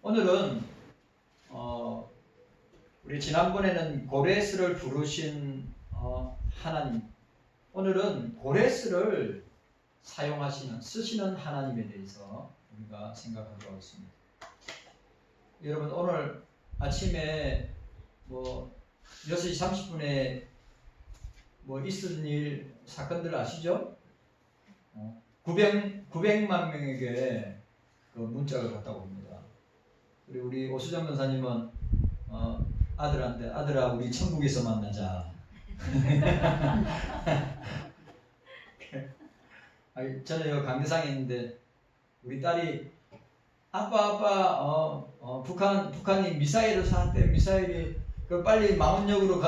오늘은 우리 지난번에는 고레스를 부르신 하나님, 오늘은 고레스를 쓰시는 하나님에 대해서 우리가 생각하도록 하겠습니다. 여러분, 오늘 아침에 6시 30분에 있은 일, 사건들 아시죠? 900만 명에게 그 문자가 갔다고 봅니다. 그리고 우리 오수정 권사님은 아들한테, 아들아, 우리 천국에서 만나자. 저는 여기 강대상에 있는데 우리 딸이 아빠 북한이 미사일을 쐈대. 미사일이 그 빨리 망원역으로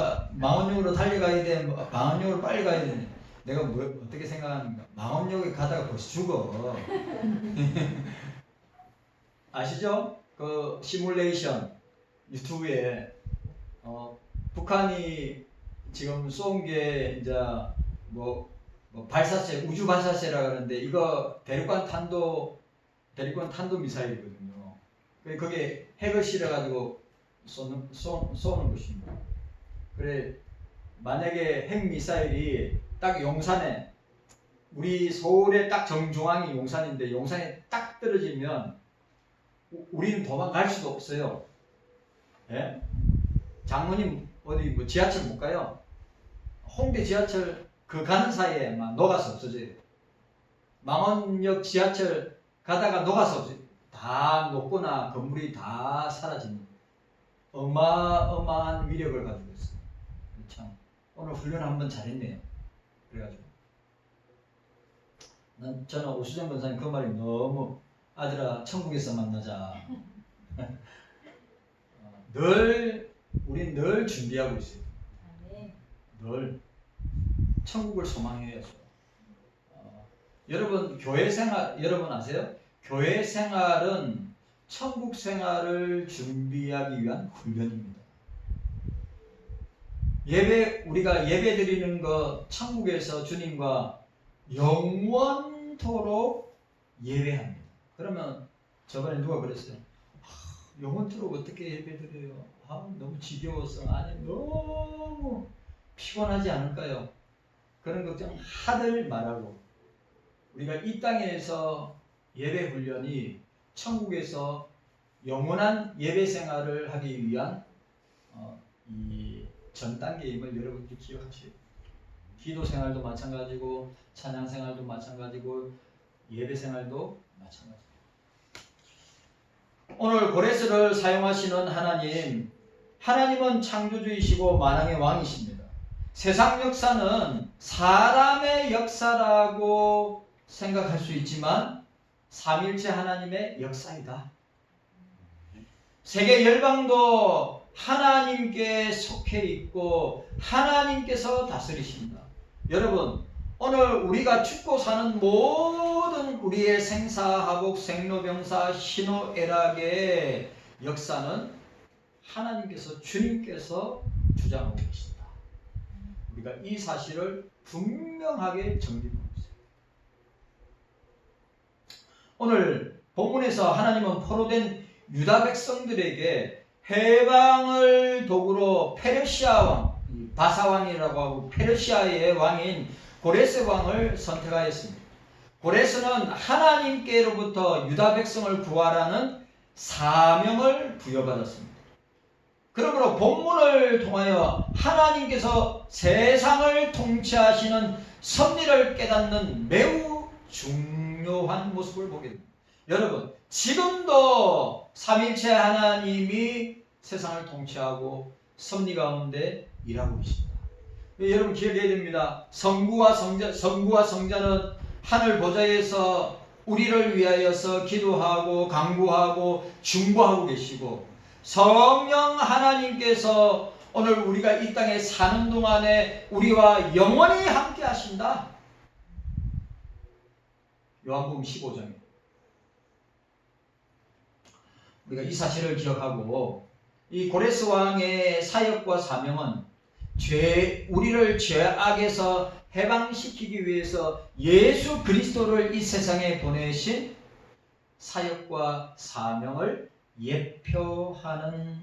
달려가야 돼. 망원역으로 빨리 가야 돼. 내가 어떻게 생각하는가? 망원역에 가다가 벌써 죽어. 아시죠? 그 시뮬레이션 유튜브에 북한이 지금 쏜 게 이제 발사체, 우주 발사체라 그러는데 이거 대륙간 탄도 미사일이거든요. 그게 핵을 실어가지고 쏘는 것입니다. 그래, 만약에 핵 미사일이 딱 용산에, 우리 서울의 딱 정중앙이 용산인데 용산에 딱 떨어지면 우리는 도망갈 수가 없어요. 예? 장모님 어디 지하철 못 가요. 홍대 지하철 가는 사이에 막 녹아서 없어져요. 망원역 지하철 가다가 녹아서 없어져요. 다 녹거나 건물이 다 사라집니다. 어마어마한 위력을 가지고 있어요. 참, 오늘 훈련 한번 잘했네요. 그래가지고 저는 오수정 권사님 그 말이 너무, 아들아 천국에서 만나자. 우린 늘 준비하고 있어요. 늘 천국을 소망해야죠. 여러분, 교회 생활, 여러분 아세요? 교회 생활은 천국 생활을 준비하기 위한 훈련입니다. 우리가 예배 드리는 거, 천국에서 주님과 영원토록 예배합니다. 그러면 저번에 누가 그랬어요? 영원토록 어떻게 예배 드려요? 너무 지겨워서, 아니 너무 피곤하지 않을까요? 그런 걱정 하들 말하고, 우리가 이 땅에서 예배 훈련이 천국에서 영원한 예배 생활을 하기 위한 이 전 단계임을 여러분들이 기억하시오. 기도 생활도 마찬가지고, 찬양 생활도 마찬가지고, 예배 생활도 마찬가지고. 오늘 고레스를 사용하시는 하나님은 창조주이시고 만왕의 왕이십니다. 세상 역사는 사람의 역사라고 생각할 수 있지만 삼일체 하나님의 역사이다. 세계 열방도 하나님께 속해 있고 하나님께서 다스리십니다. 여러분, 오늘 우리가 죽고 사는 모든 우리의 생사하복, 생로병사, 희노애락의 역사는 하나님께서, 주님께서 주장하고 계십니다. 우리가 이 사실을 분명하게 정립하고 있습니다. 오늘 본문에서 하나님은 포로된 유다 백성들에게 해방을 도구로 페르시아 왕, 바사왕이라고 하고 페르시아의 왕인 고레스 왕을 선택하였습니다. 고레스는 하나님께로부터 유다 백성을 구하라는 사명을 부여받았습니다. 그러므로 본문을 통하여 하나님께서 세상을 통치하시는 섭리를 깨닫는 매우 중요한 모습을 보게 됩니다. 여러분, 지금도 삼일체 하나님이 세상을 통치하고 섭리 가운데 일하고 계십니다. 여러분 기억해야 됩니다. 성부와 성자는 하늘 보좌에서 우리를 위하여서 기도하고 강구하고 중보하고 계시고, 성령 하나님께서 오늘 우리가 이 땅에 사는 동안에 우리와 영원히 함께 하신다. 요한복음 15장입니다. 우리가 이 사실을 기억하고, 이 고레스 왕의 사역과 사명은 우리를 죄악에서 해방시키기 위해서 예수 그리스도를 이 세상에 보내신 사역과 사명을 예표하는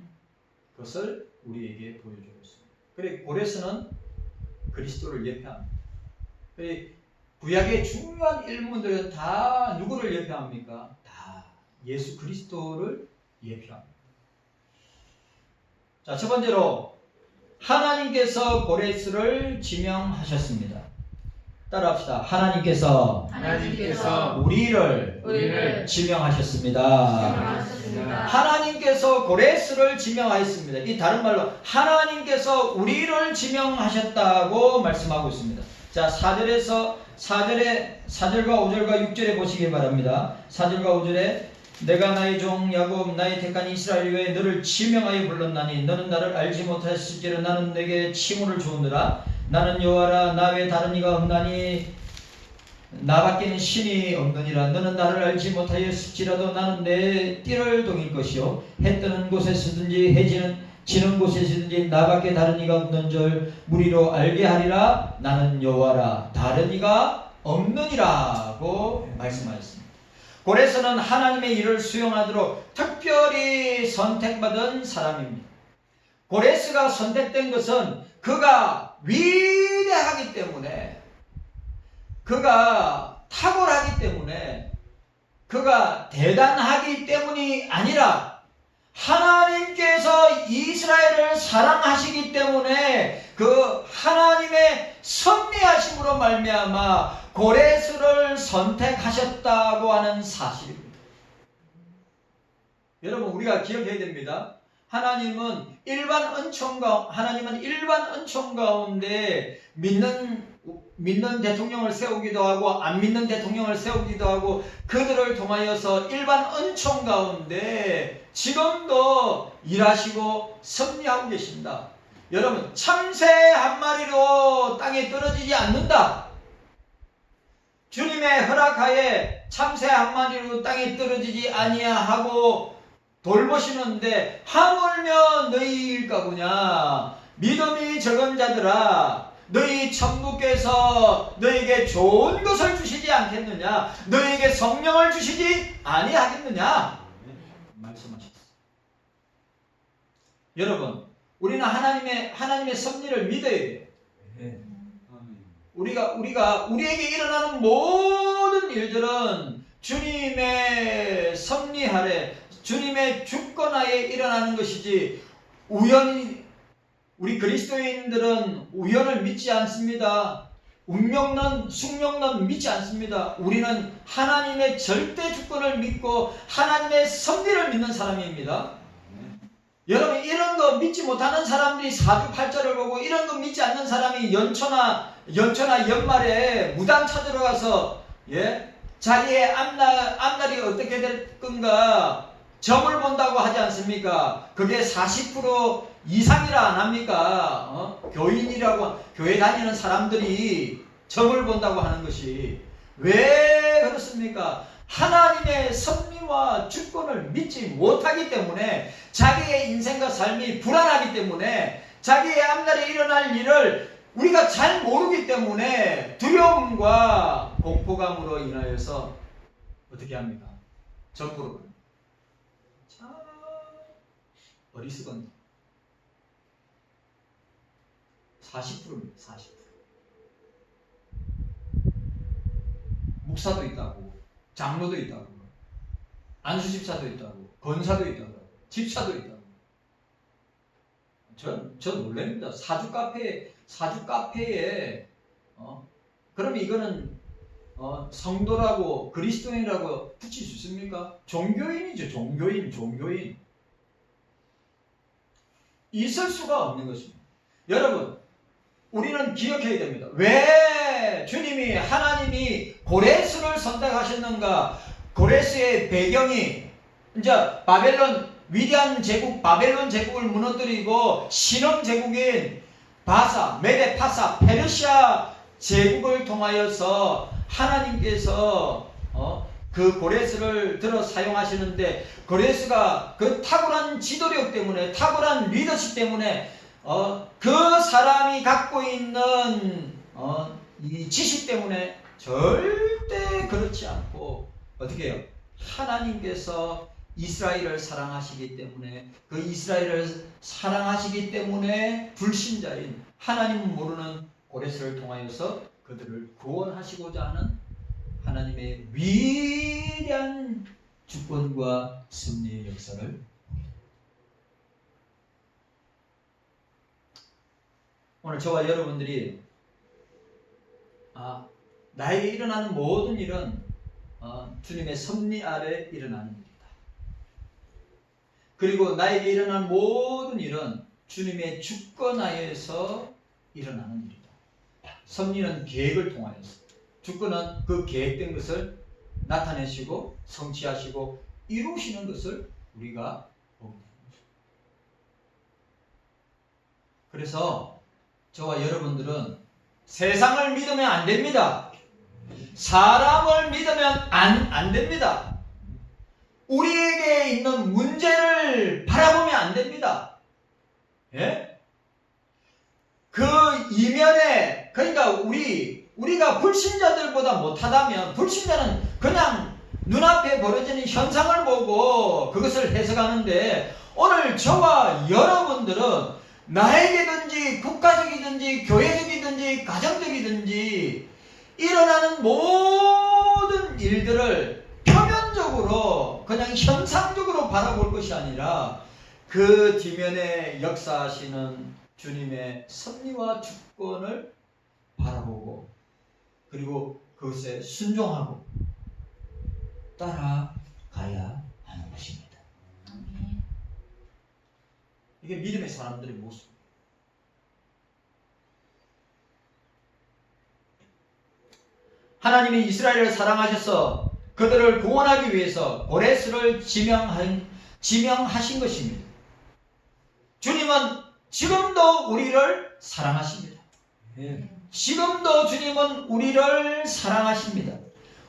것을 우리에게 보여주고 있습니다. 그리고 고레스는 그리스도를 예표합니다. 그리고 구약의 중요한 일문들은 다 누구를 예표합니까? 다 예수 그리스도를 예표합니다. 자, 첫 번째로 하나님께서 고레스를 지명하셨습니다. 따라합시다. 하나님께서 우리를 지명하셨습니다. 하나님께서 고레스를 지명하였습니다. 이 다른 말로 하나님께서 우리를 지명하셨다고 말씀하고 있습니다. 자, 4절과 5절과 6절에 보시기 바랍니다. 4절과 5절에 내가 나의 종 야곱 나의 택한 이스라엘 위에 너를 지명하여 불렀나니 너는 나를 알지 못하였을지라 나는 내게 칭호를 주었느라 나는 여호와라 나 외에 다른 이가 없나니 나밖에는 신이 없느니라 너는 나를 알지 못하였을지라도 나는 내 띠를 동일 것이요 해 뜨는 곳에서든지 해 지는 곳에서든지 나밖에 다른 이가 없는 줄 무리로 알게 하리라 나는 여호와라 다른 이가 없느니라고 말씀하셨습니다. 고레스는 하나님의 일을 수용하도록 특별히 선택받은 사람입니다. 고레스가 선택된 것은 그가 위대하기 때문에, 그가 탁월하기 때문에, 그가 대단하기 때문이 아니라 하나님께서 이스라엘을 사랑하시기 때문에 그 하나님의 섭리하심으로 말미암아 고레스를 선택하셨다고 하는 사실입니다. 여러분, 우리가 기억해야 됩니다. 하나님은 일반 은총 가운데 믿는 대통령을 세우기도 하고 안 믿는 대통령을 세우기도 하고 그들을 통하여서 일반 은총 가운데 지금도 일하시고 섭리하고 계신다. 여러분, 참새 한 마리로 땅에 떨어지지 않는다. 주님의 허락하에 참새 한 마리로 땅에 떨어지지 아니하고 돌보시는데 하물며 너희일까보냐. 믿음이 적은 자들아, 너희 천부께서 너희에게 좋은 것을 주시지 않겠느냐? 너희에게 성령을 주시지 아니하겠느냐? 말씀하셨어요. 여러분, 우리는 하나님의 섭리를 믿어야 돼요. 우리에게 일어나는 모든 일들은 주님의 섭리 아래, 주님의 주권하에 일어나는 것이지 우리 그리스도인들은 우연을 믿지 않습니다. 운명론, 숙명론 믿지 않습니다. 우리는 하나님의 절대 주권을 믿고 하나님의 섭리를 믿는 사람입니다. 여러분, 이런 거 믿지 못하는 사람들이 사주팔자를 보고 이런 거 믿지 않는 사람이 연초나 연말에 무당 찾으러 가서 자기의 앞날이 어떻게 될 건가 점을 본다고 하지 않습니까? 그게 40% 이상이라 안 합니까? 교회 다니는 사람들이 점을 본다고 하는 것이 왜 그렇습니까? 하나님의 섭리와 주권을 믿지 못하기 때문에 자기의 인생과 삶이 불안하기 때문에 자기의 앞날에 일어날 일을 우리가 잘 모르기 때문에 두려움과 공포감으로 인하여서 어떻게 합니까? 점프로 갑니다. 참 어리석은 40%입니다. 40%. 목사도 있다고, 장로도 있다고, 안수집사도 있다고, 권사도 있다고, 집사도 있다고. 전 놀랍니다. 사주 카페에 그러면 이거는 성도라고 그리스도인이라고 붙일 수 있습니까? 종교인이죠. 종교인. 있을 수가 없는 것입니다. 여러분, 우리는 기억해야 됩니다. 왜 하나님이 고레스를 선택하셨는가? 고레스의 배경이 이제 위대한 제국 바벨론 제국을 무너뜨리고 신흥 제국인 메데 파사 페르시아 제국을 통하여서 하나님께서 그 고레스를 들어 사용하시는데, 고레스가 그 탁월한 지도력 때문에, 탁월한 리더십 때문에 그 사람이 갖고 있는 이 지식 때문에 절대 그렇지 않고 어떻게 해요? 하나님께서 이스라엘을 사랑하시기 때문에, 그 이스라엘을 사랑하시기 때문에 불신자인 하나님 모르는 고레스를 통하여서 그들을 구원하시고자 하는 하나님의 위대한 주권과 섭리의 역사를, 오늘 저와 여러분들이 나에게 일어나는 모든 일은 주님의 섭리 아래 일어나는 일이다. 그리고 나에게 일어나는 모든 일은 주님의 주권 하에서 일어나는 일이다. 섭리는 계획을 통하여서, 주권은 그 계획된 것을 나타내시고 성취하시고 이루시는 것을 우리가 보게 됩니다. 그래서 저와 여러분들은 세상을 믿으면 안 됩니다. 사람을 믿으면 안 됩니다. 우리에게 있는 문제를 바라보면 안 됩니다. 예? 그 이면에, 그러니까 우리가 불신자들보다 못하다면, 불신자는 그냥 눈앞에 벌어지는 현상을 보고 그것을 해석하는데, 오늘 저와 여러분들은 나에게든지 국가적이든지 교회적이든지 가정적이든지 일어나는 모든 일들을 표면적으로 그냥 현상적으로 바라볼 것이 아니라 그 뒤면에 역사하시는 주님의 섭리와 주권을 바라보고, 그리고 그것에 순종하고 따라가야 하는 것입니다. 이게 믿음의 사람들의 모습. 하나님이 이스라엘을 사랑하셔서 그들을 구원하기 위해서 고레스를 지명하신 것입니다. 주님은 지금도 우리를 사랑하십니다. 지금도 주님은 우리를 사랑하십니다.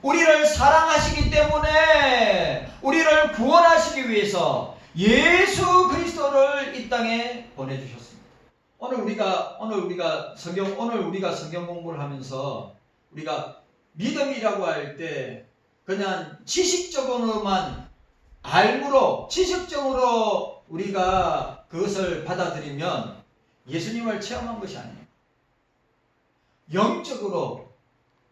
우리를 사랑하시기 때문에 우리를 구원하시기 위해서 예수 그리스도를 이 땅에 보내주셨습니다. 오늘 우리가 성경 공부를 하면서 우리가 믿음이라고 할 때 그냥 지식적으로만 알므로, 지식적으로 우리가 그것을 받아들이면 예수님을 체험한 것이 아니에요. 영적으로,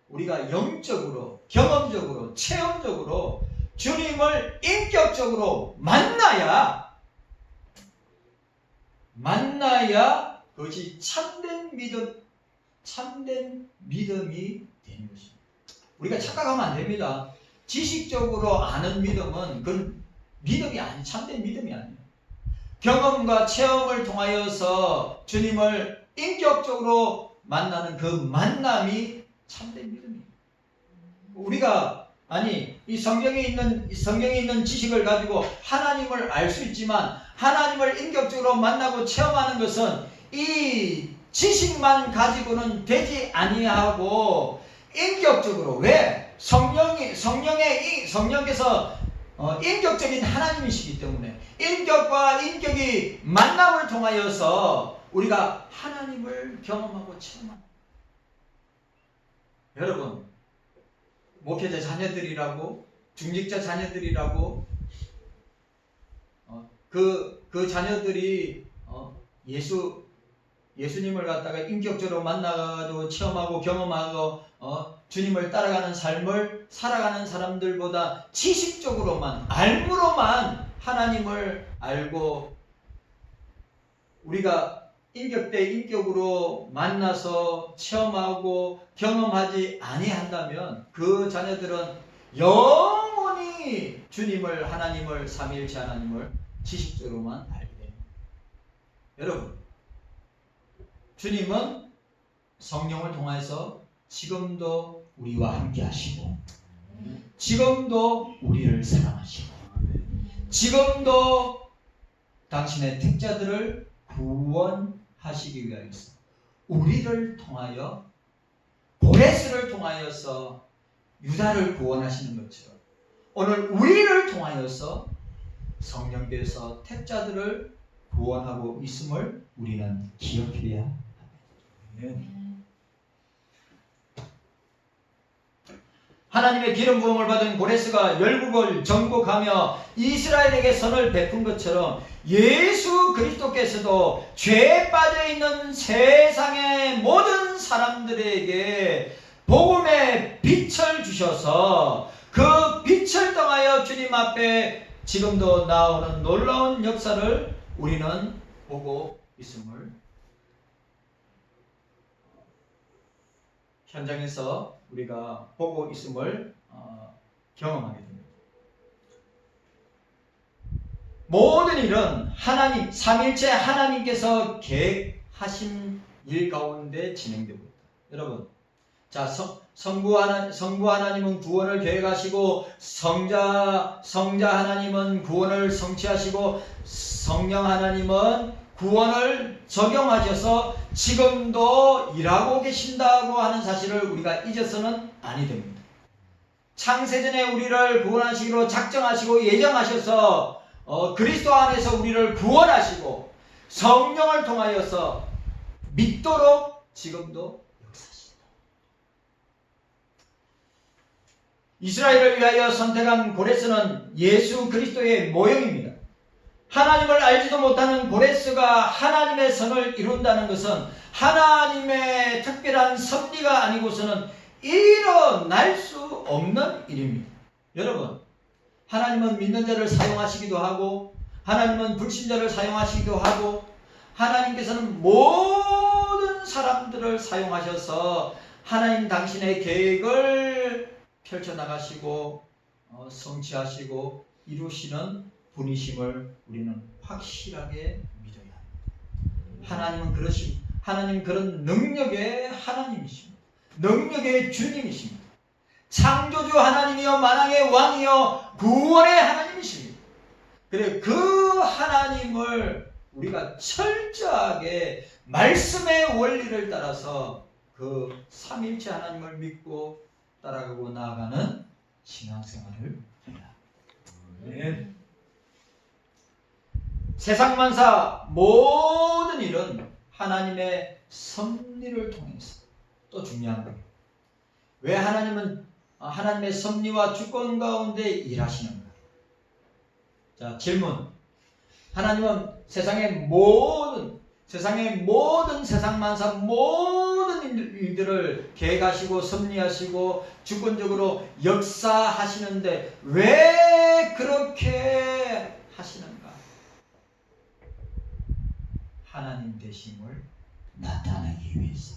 우리가 영적으로, 경험적으로, 체험적으로 주님을 인격적으로 만나야 그것이 참된 믿음이 되는 것입니다. 우리가 착각하면 안 됩니다. 지식적으로 아는 믿음은 그건 믿음이 아니, 참된 믿음이 아니에요. 경험과 체험을 통하여서 주님을 인격적으로 만나는 그 만남이 참된 믿음이에요. 우리가 이 성경에 있는 지식을 가지고 하나님을 알 수 있지만, 하나님을 인격적으로 만나고 체험하는 것은 이 지식만 가지고는 되지 아니하고 인격적으로, 왜? 성령께서 인격적인 하나님이시기 때문에 인격과 인격이 만남을 통하여서 우리가 하나님을 경험하고 체험합니다. 여러분, 목회자 자녀들이라고, 중직자 자녀들이라고, 그 자녀들이 예수님을 갖다가 인격적으로 만나가지고 체험하고 경험하고 주님을 따라가는 삶을 살아가는 사람들보다 지식적으로만, 알므로만 하나님을 알고, 우리가 인격 대 인격으로 만나서 체험하고 경험하지 아니한다면 그 자녀들은 영원히 주님을, 하나님을, 삼위일체 하나님을 지식적으로만 알게 됩니다. 여러분, 주님은 성령을 통해서 지금도 우리와 함께 하시고, 지금도 우리를 사랑하시고, 지금도 당신의 택자들을 구원하시기 위하여서 우리를 통하여, 고레스를 통하여서 유다를 구원하시는 것처럼 오늘 우리를 통하여서 성령께서 택자들을 구원하고 있음을 우리는 기억해야 합니다. 하나님의 기름 부음을 받은 고레스가 열국을 정복하며 이스라엘에게 선을 베푼 것처럼 예수 그리스도께서도 죄에 빠져있는 세상의 모든 사람들에게 복음의 빛을 주셔서 그 빛을 통하여 주님 앞에 지금도 나오는 놀라운 역사를 우리는 보고 있음을, 현장에서 우리가 보고 있음을 경험하게 됩니다. 모든 일은 하나님, 삼일체 하나님께서 계획하신 일 가운데 진행되고 있다. 여러분, 자, 성부 하나님은 구원을 계획하시고 성자 하나님은 구원을 성취하시고 성령 하나님은 구원을 적용하셔서 지금도 일하고 계신다고 하는 사실을 우리가 잊어서는 아니 됩니다. 창세전에 우리를 구원하시기로 작정하시고 예정하셔서 그리스도 안에서 우리를 구원하시고 성령을 통하여서 믿도록 지금도 역사하신다. 이스라엘을 위하여 선택한 고레스는 예수 그리스도의 모형입니다. 하나님을 알지도 못하는 고레스가 하나님의 선을 이룬다는 것은 하나님의 특별한 섭리가 아니고서는 일어날 수 없는 일입니다. 여러분, 하나님은 믿는 자를 사용하시기도 하고 하나님은 불신자를 사용하시기도 하고 하나님께서는 모든 사람들을 사용하셔서 하나님 당신의 계획을 펼쳐나가시고 성취하시고 이루시는 분이심을 우리는 확실하게 믿어야 합니다. 하나님 그런 능력의 하나님이십니다. 능력의 주님이십니다. 창조주 하나님이여 만왕의 왕이여 구원의 하나님이십니다. 그래, 그 하나님을 우리가 철저하게 말씀의 원리를 따라서 그 삼일체 하나님을 믿고 따라가고 나아가는 신앙생활을 해야 합니다. 세상 만사 모든 일은 하나님의 섭리를 통해서, 또 중요한 거예요. 왜 하나님은 하나님의 섭리와 주권 가운데 일하시는가? 자, 질문. 하나님은 세상 만사 모든 일들을 계획하시고 섭리하시고 주권적으로 역사하시는데 왜 그렇게 하시는가? 하나님 되심을 나타내기 위해서.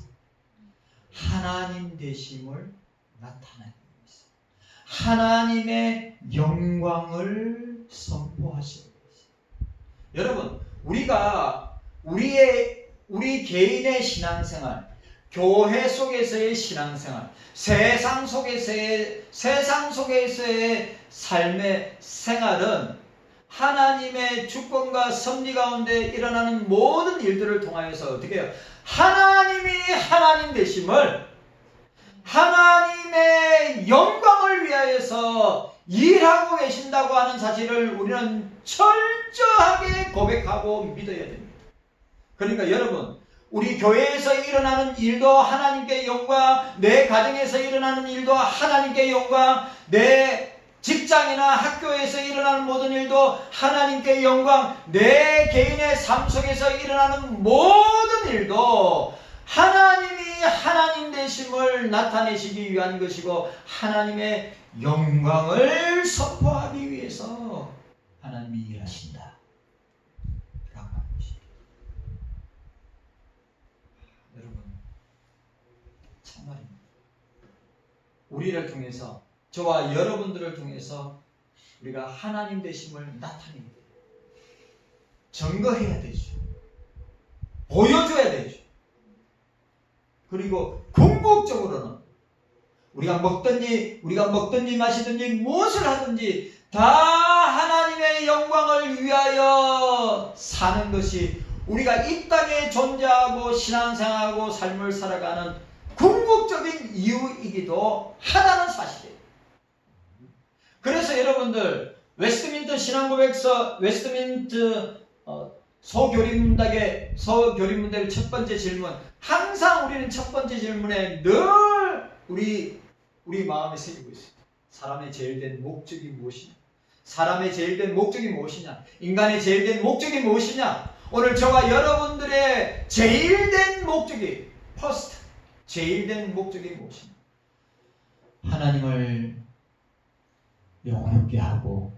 하나님 되심을 나타내기 위해서. 하나님의 영광을 선포하시기 위해서. 여러분, 우리가 우리 개인의 신앙생활, 교회 속에서의 신앙생활, 세상 속에서의 삶의 생활은 하나님의 주권과 섭리 가운데 일어나는 모든 일들을 통하여서 어떻게 해요? 하나님이 하나님 되심을, 하나님의 영광을 위하여서 일하고 계신다고 하는 사실을 우리는 철저하게 고백하고 믿어야 됩니다. 그러니까 여러분, 우리 교회에서 일어나는 일도 하나님께 영광, 내 가정에서 일어나는 일도 하나님께 영광, 내 직장이나 학교에서 일어나는 모든 일도 하나님께 영광, 내 개인의 삶 속에서 일어나는 모든 일도 하나님이 하나님 되심을 나타내시기 위한 것이고 하나님의 영광을 선포하기 위해서 하나님이 일하신다 라고 하는 것입니다. 여러분, 참말입니다. 우리를 통해서, 저와 여러분들을 통해서 우리가 하나님 되심을 나타내야 돼요. 증거해야 되죠. 보여줘야 되죠. 그리고 궁극적으로는 우리가 먹든지 마시든지 무엇을 하든지 다 하나님의 영광을 위하여 사는 것이 우리가 이 땅에 존재하고 신앙생활하고 삶을 살아가는 궁극적인 이유이기도 하다는 사실이에요. 그래서 여러분들 웨스트민트 신앙고백서 웨스트민트 소교리문답의 첫 번째 질문, 항상 우리는 첫 번째 질문에 늘 우리 우리 마음에 새기고 있습니다. 사람의 제일 된 목적이 무엇이냐? 사람의 제일 된 목적이 무엇이냐? 인간의 제일 된 목적이 무엇이냐? 오늘 저와 여러분들의 제일 된 목적이 퍼스트, 제일 된 목적이 무엇이냐? 하나님을 영원하게 하고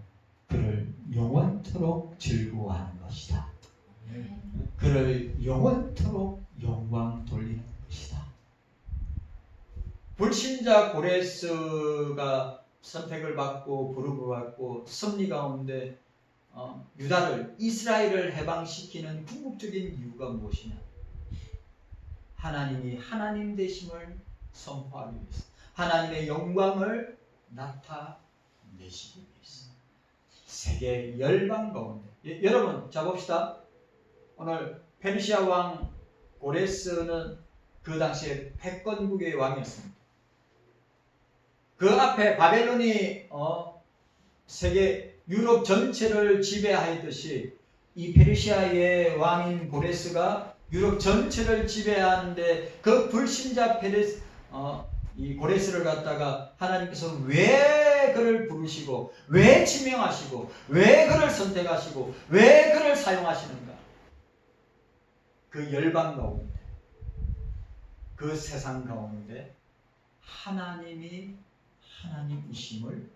그를 영원토록 즐거워하는 것이다. 그를 영원토록 영광 돌리는 것이다. 불신자 고레스가 선택을 받고 부름을 받고 섭리 가운데 유다를 이스라엘을 해방시키는 궁극적인 이유가 무엇이냐? 하나님이 하나님 되심을 선포하기 위해서, 하나님의 영광을 나타내시기 위해서. 세계 열방 가운데 여러분 자 봅시다. 오늘 페르시아 왕 고레스는 그 당시에 패권국의 왕이었습니다. 그 앞에 바벨론이 세계 유럽 전체를 지배하였듯이 이 페르시아의 왕인 고레스가 유럽 전체를 지배하는데 그 불신자 이 고레스를 갖다가 하나님께서 왜 그를 부르시고 왜 지명하시고 왜 그를 선택하시고 왜 그를 사용하시는가? 그 열방 가운데 그 세상 가운데 하나님이 하나님이심을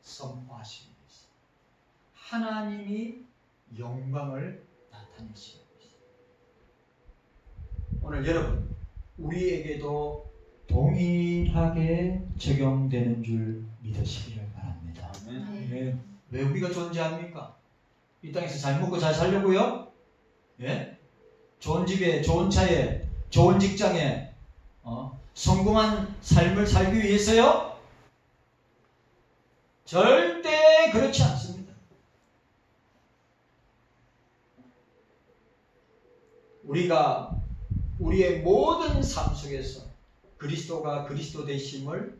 선포하시기 위해서, 하나님이 영광을 나타내시기 위해서. 오늘 여러분 우리에게도 동일하게 적용되는 줄 믿으시기를 바랍니다. 네. 왜 우리가 존재합니까? 이 땅에서 잘 먹고 잘 살려고요? 예? 좋은 집에, 좋은 차에, 좋은 직장에 성공한 삶을 살기 위해서요? 절대 그렇지 않습니다. 우리가 우리의 모든 삶 속에서 그리스도가 그리스도 되심을,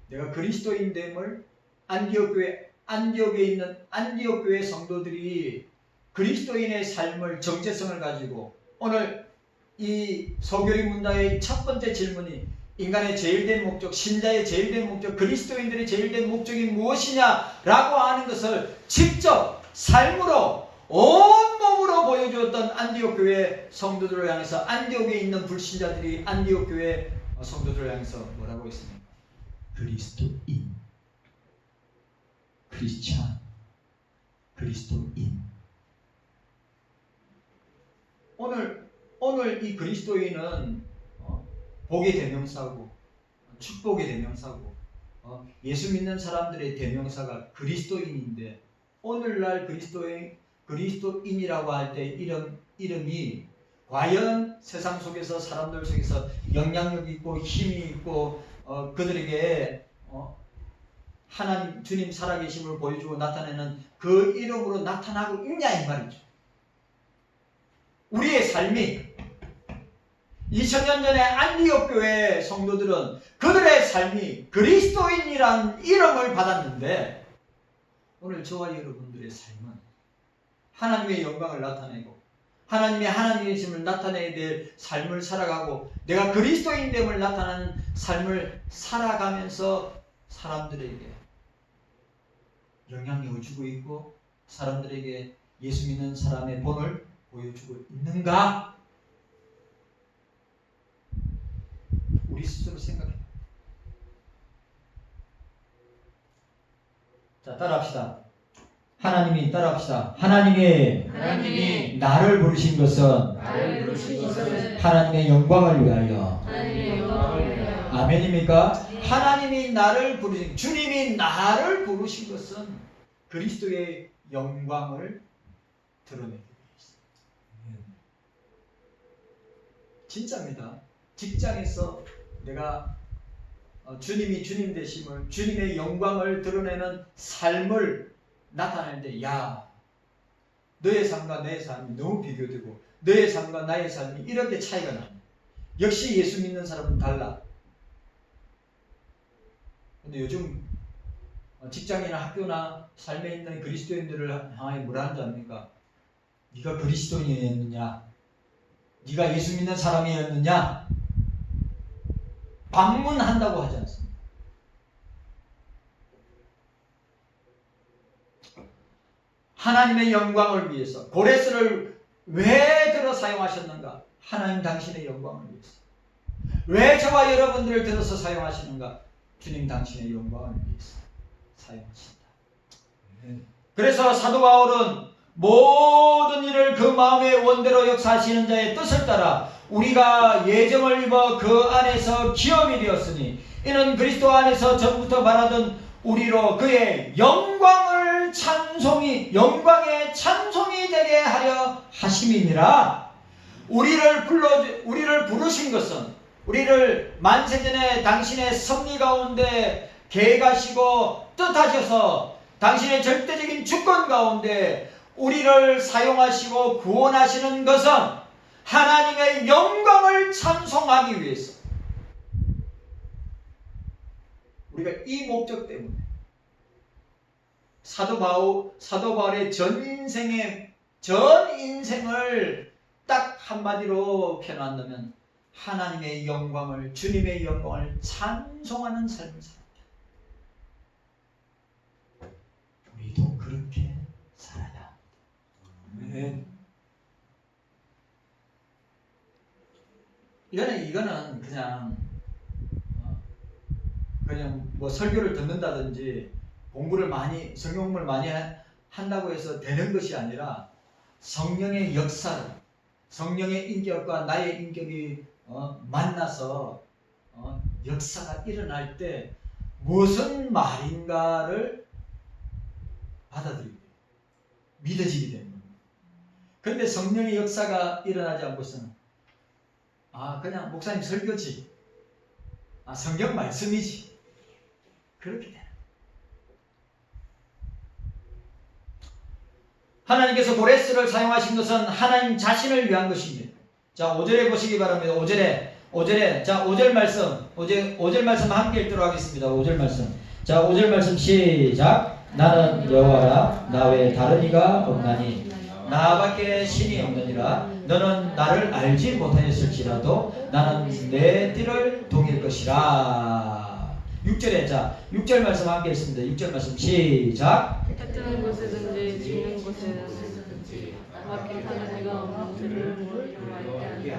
내가 그리스도인 됨을 안디옥에 있는 안디옥 교회 성도들이 그리스도인의 삶을 정체성을 가지고 오늘 이 소교리 문답의 첫 번째 질문이 인간의 제일 된 목적, 신자의 제일 된 목적, 그리스도인들의 제일 된 목적이 무엇이냐라고 하는 것을 직접 삶으로 온몸으로 보여주었던 안디옥 교회 성도들을 향해서 안디옥에 있는 불신자들이 안디옥 교회 성도들을 향해서 뭐라고 했습니까? 그리스도인, 크리스찬, 그리스도인. 오늘 이 그리스도인은 복의 대명사고 축복의 대명사고 예수 믿는 사람들의 대명사가 그리스도인인데 오늘날 그리스도인이라고 할 때 이름이 과연 세상 속에서 사람들 속에서 영향력이 있고 힘이 있고 그들에게 하나님 주님 살아계심을 보여주고 나타내는 그 이름으로 나타나고 있냐 이 말이죠. 우리의 삶이 2000년 전에 안디옥 교회 성도들은 그들의 삶이 그리스도인이란 이름을 받았는데 오늘 저와 여러분들의 삶은 하나님의 영광을 나타내고 하나님의 하나님이심을 나타내야 될 삶을 살아가고 내가 그리스도인됨을 나타내는 삶을 살아가면서 사람들에게 영향력을 주고 있고 사람들에게 예수 믿는 사람의 본을 보여주고 있는가? 우리 스스로 생각해. 자, 따라합시다. 하나님이 따라합시다. 하나님이 나를 부르신 것은 하나님의 영광을 위하여. 아멘입니까? 하나님이 나를 부르신, 주님이 나를 부르신 것은 그리스도의 영광을 드러내기 위해서. 진짜입니다. 직장에서 내가 주님이 주님 되심을, 주님의 영광을 드러내는 삶을 나타낼 때, 야, 너의 삶과 내 삶이 너무 비교되고 너의 삶과 나의 삶이 이렇게 차이가 나. 역시 예수 믿는 사람은 달라. 근데 요즘 직장이나 학교나 삶에 있는 그리스도인들을 향해 뭐라 하는지 압니까? 네가 그리스도인이었느냐? 네가 예수 믿는 사람이었느냐? 방문한다고 하지 않습니까? 하나님의 영광을 위해서. 고레스를 왜 들어 사용하셨는가? 하나님 당신의 영광을 위해서. 왜 저와 여러분들을 들어서 사용하시는가? 주님 당신의 영광을 위해서 사용하신다. 그래서 사도 바울은 모든 일을 그 마음의 원대로 역사하시는 자의 뜻을 따라 우리가 예정을 입어 그 안에서 기업이 되었으니 이는 그리스도 안에서 전부터 말하던 우리로 그의 영광의 찬송이 되게 하려 하심이니라. 우리를 부르신 것은, 우리를 만세전에 당신의 섭리 가운데 계획하시고 뜻하셔서 당신의 절대적인 주권 가운데 우리를 사용하시고 구원하시는 것은 하나님의 영광을 찬송하기 위해서. 우리가 이 목적 때문에 사도 바울의 전 인생을 딱 한마디로 표현한다면 하나님의 영광을, 주님의 영광을 찬송하는 삶을 살았다. 우리도 그렇게 살아야 합니다. 이거는 그냥 뭐 설교를 듣는다든지 성경을 많이 한다고 해서 되는 것이 아니라 성령의 역사를, 성령의 인격과 나의 인격이 만나서 역사가 일어날 때 무슨 말인가를 받아들이게, 믿어지게 되는 겁니다. 그런데 성령의 역사가 일어나지 않고서는 그냥 목사님 설교지, 성경 말씀이지, 그렇게 돼요. 하나님께서 고레스를 사용하신 것은 하나님 자신을 위한 것입니다. 자, 5절에 보시기 바랍니다. 5절에 자, 5절 말씀 함께 읽도록 하겠습니다. 5절 말씀. 자, 5절 말씀 시작. 나는 여호와라, 나 외에 다른 이가 없나니 나밖에 신이 없느니라. 너는 나를 알지 못하였을지라도 나는 내 띠를 동일 것이라. 6절에, 자, 6절 말씀 함께 읽습니다. 6절 말씀 시작. 같은 곳에든지 죽는 곳에든지 나밖에 다른 이가 없는 줄을 모르게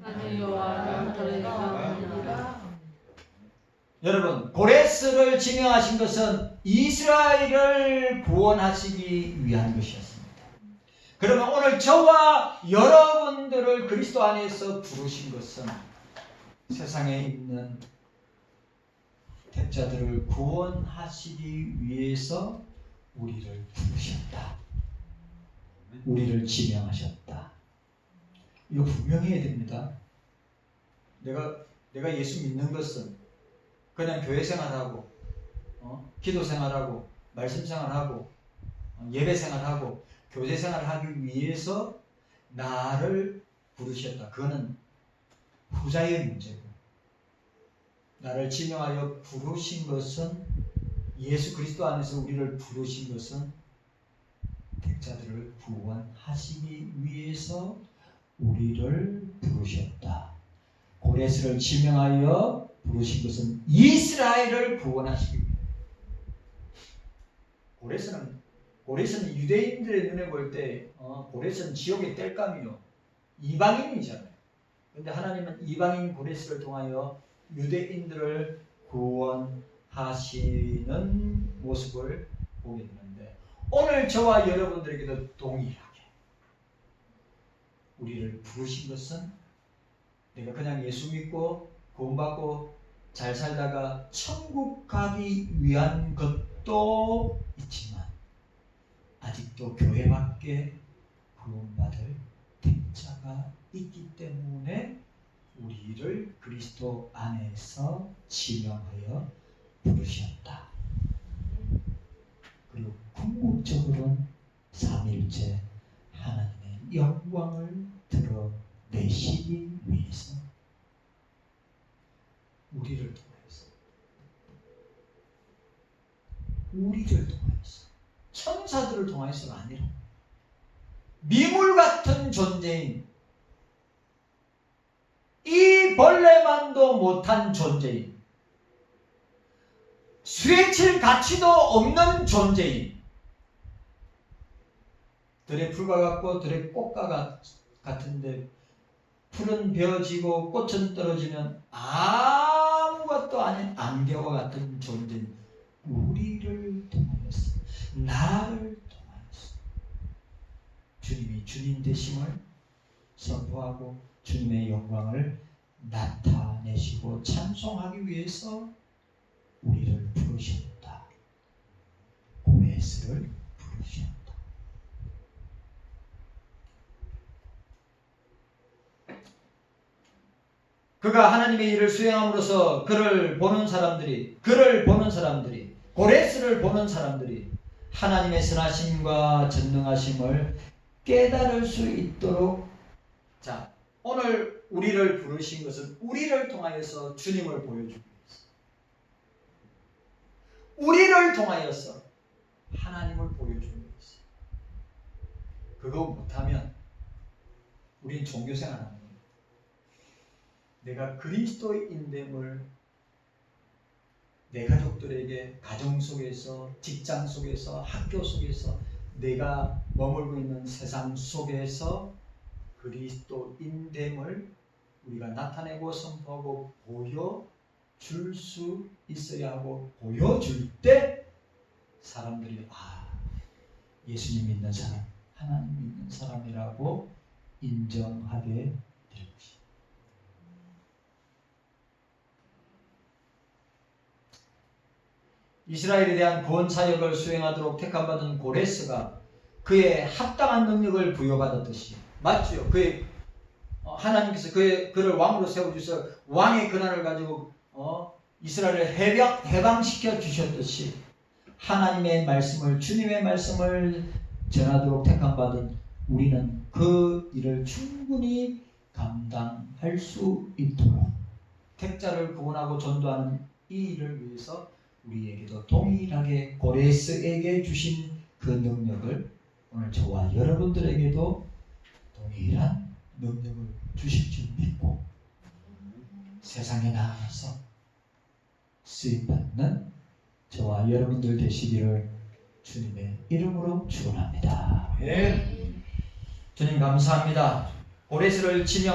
나는 여호와라, 다른 이가 없느니라. 여러분, 고레스를 지명하신 것은 이스라엘을 구원하시기 위한 것이었습니다. 그러면 오늘 저와 여러분들을 그리스도 안에서 부르신 것은 세상에 있는 택자들을 구원하시기 위해서 우리를 부르셨다. 우리를 지명하셨다. 이거 분명히 해야 됩니다. 내가 예수 믿는 것은 그냥 교회 생활하고 기도 생활하고 말씀 생활하고 예배 생활하고 교제 생활하기 위해서 나를 부르셨다. 그거는 후자의 문제고, 나를 지명하여 부르신 것은, 예수 그리스도 안에서 우리를 부르신 것은 택자들을 구원하시기 위해서 우리를 부르셨다. 고레스를 지명하여 부르신 것은 이스라엘을 구원하시기 위해. 고레스는 유대인들의 눈에 볼 때 고레스는 지옥의 땔감이요, 이방인이잖아요. 그런데 하나님은 이방인 고레스를 통하여 유대인들을 구원하시는 모습을 보게 되는데, 오늘 저와 여러분들에게도 동일하게 우리를 부르신 것은 내가 그냥 예수 믿고 구원받고 잘 살다가 천국 가기 위한 것도 있지만 아직도 교회 밖에 구원받을 택자가 있기 때문에 우리를 그리스도 안에서 지명하여 부르셨다. 그리고 궁극적으로는 삼일째 하나님의 영광을 드러내시기 위해서 우리를 통하여서 천사들을 통하여서가 아니라 미물 같은 존재인, 이 벌레만도 못한 존재인, 수레칠 가치도 없는 존재인 들의 풀과 같고 들의 꽃과 같은데 풀은 베어지고 꽃은 떨어지면 아무것도 아닌 안개와 같은 존재인 우리를 통하여서, 나를 통하여서 주님이 주님 되심을 선포하고 주님의 영광을 나타내시고 찬송하기 위해서 우리를 부르셨다. 고레스를 부르셨다. 그가 하나님의 일을 수행함으로써 그를 보는 사람들이, 고레스를 보는 사람들이 하나님의 선하심과 전능하심을 깨달을 수 있도록, 자, 오늘 우리를 부르신 것은 우리를 통하여서 주님을 보여주기 위해서, 우리를 통하여서 하나님을 보여주기 위해서. 그거 못하면 우린 종교생활 안 합니다. 내가 그리스도인됨을 내 가족들에게, 가정 속에서, 직장 속에서, 학교 속에서, 내가 머물고 있는 세상 속에서 그리스도인됨을 우리가 나타내고 선포하고 보여줄 수 있어야 하고, 보여줄 때 사람들이 예수님 믿는 사람, 하나님 믿는 사람이라고 인정하게 될 것입니다. 이스라엘에 대한 구원 사역을 수행하도록 택함받은 고레스가 그의 합당한 능력을 부여받았듯이, 맞죠? 하나님께서 그를 왕으로 세워주셔서 왕의 권한을 가지고 이스라엘을 해방시켜 주셨듯이, 하나님의 말씀을, 주님의 말씀을 전하도록 택함받은 우리는 그 일을 충분히 감당할 수 있도록 택자를 구원하고 전도하는 이 일을 위해서 우리에게도 동일하게 고레스에게 주신 그 능력을 오늘 저와 여러분들에게도 동일한 능력을 주실 줄 믿고 세상에 나가서 쓰임받는 저와 여러분들 되시기를 주님의 이름으로 축원합니다. 주님 감사합니다. 고레스를 지명